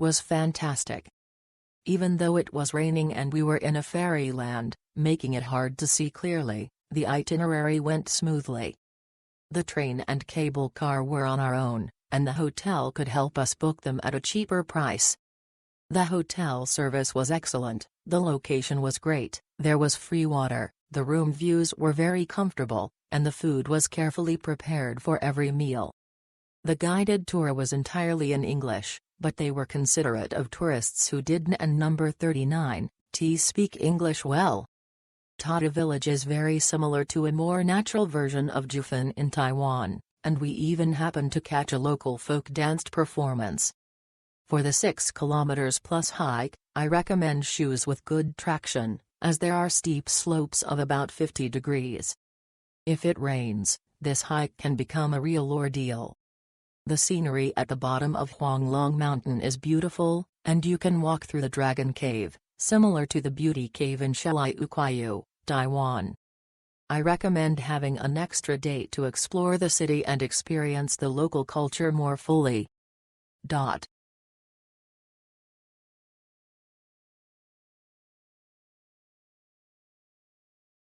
was fantastic. Even though it was raining and we were in a fairyland, making it hard to see clearly, the itinerary went smoothly. The train and cable car were on our own, and the hotel could help us book them at a cheaper price. The hotel service was excellent, the location was great, there was free water, the room views were very comfortable, and the food was carefully prepared for every meal. The guided tour was entirely in English, but they were considerate of tourists who didn't and number 39, speak English well. Tata village is very similar to a more natural version of Jiufen in Taiwan, and we even happened to catch a local folk dance performance. For the 6 kilometers plus hike, I recommend shoes with good traction, as there are steep slopes of about 50 degrees. If it rains, this hike can become a real ordeal. The scenery at the bottom of Huanglong Mountain is beautiful, and you can walk through the Dragon Cave, similar to the Beauty Cave in Shiukwaiu, Taiwan. I recommend having an extra day to explore the city and experience the local culture more fully.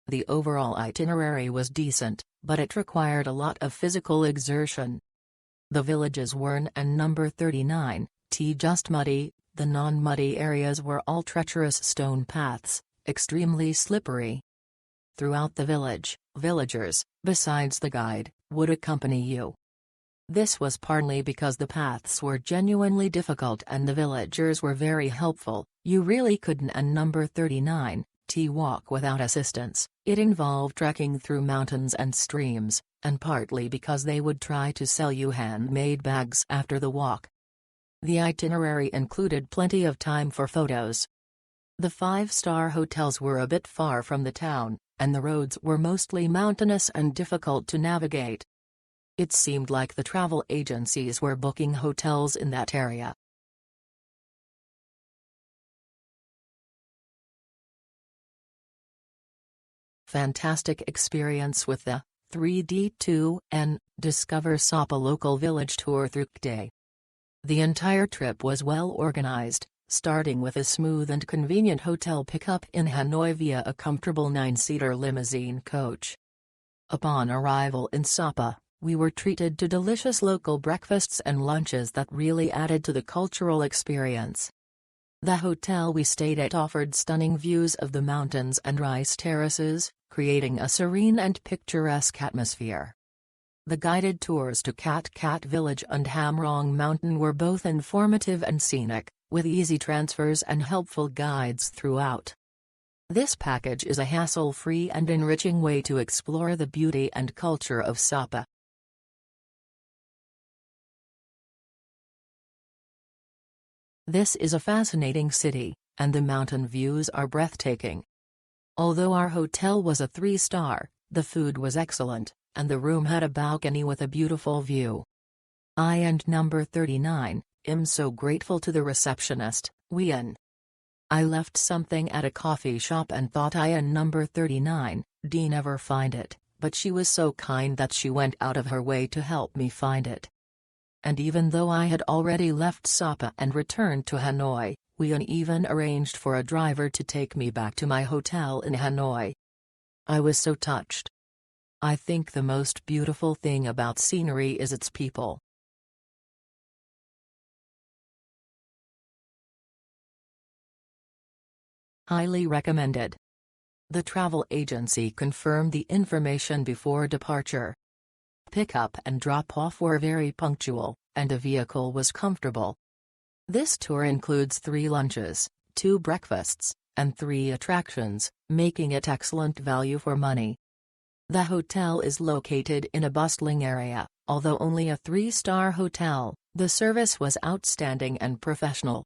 The overall itinerary was decent, but it required a lot of physical exertion. The villages were and number 39, just muddy, the non-muddy areas were all treacherous stone paths, extremely slippery. Throughout the village, villagers, besides the guide, would accompany you. This was partly because the paths were genuinely difficult and the villagers were very helpful, you really couldn't and number 39, walk without assistance. It involved trekking through mountains and streams, and partly because they would try to sell you handmade bags after the walk. The itinerary included plenty of time for photos. The 5-star hotels were a bit far from the town, and the roads were mostly mountainous and difficult to navigate. It seemed like the travel agencies were booking hotels in that area. Fantastic experience with the 3D2N Discover Sapa local village tour through Day. The entire trip was well organized, starting with a smooth and convenient hotel pickup in Hanoi via a comfortable 9-seater limousine coach. Upon arrival in Sapa, we were treated to delicious local breakfasts and lunches that really added to the cultural experience. The hotel we stayed at offered stunning views of the mountains and rice terraces, creating a serene and picturesque atmosphere. The guided tours to Cat Village and Hamrong Mountain were both informative and scenic, with easy transfers and helpful guides throughout. This package is a hassle-free and enriching way to explore the beauty and culture of Sapa. This is a fascinating city, and the mountain views are breathtaking. Although our hotel was a 3-star, the food was excellent, and the room had a balcony with a beautiful view. I and number 39, am so grateful to the receptionist, Wian. I left something at a coffee shop and thought I and number 39, never find it, but she was so kind that she went out of her way to help me find it. And even though I had already left Sapa and returned to Hanoi, Wian even arranged for a driver to take me back to my hotel in Hanoi. I was so touched. I think the most beautiful thing about scenery is its people. Highly recommended. The travel agency confirmed the information before departure. Pickup and drop-off were very punctual, and the vehicle was comfortable. This tour includes 3 lunches, 2 breakfasts, and 3 attractions, making it excellent value for money. The hotel is located in a bustling area. Although only a 3-star hotel, the service was outstanding and professional.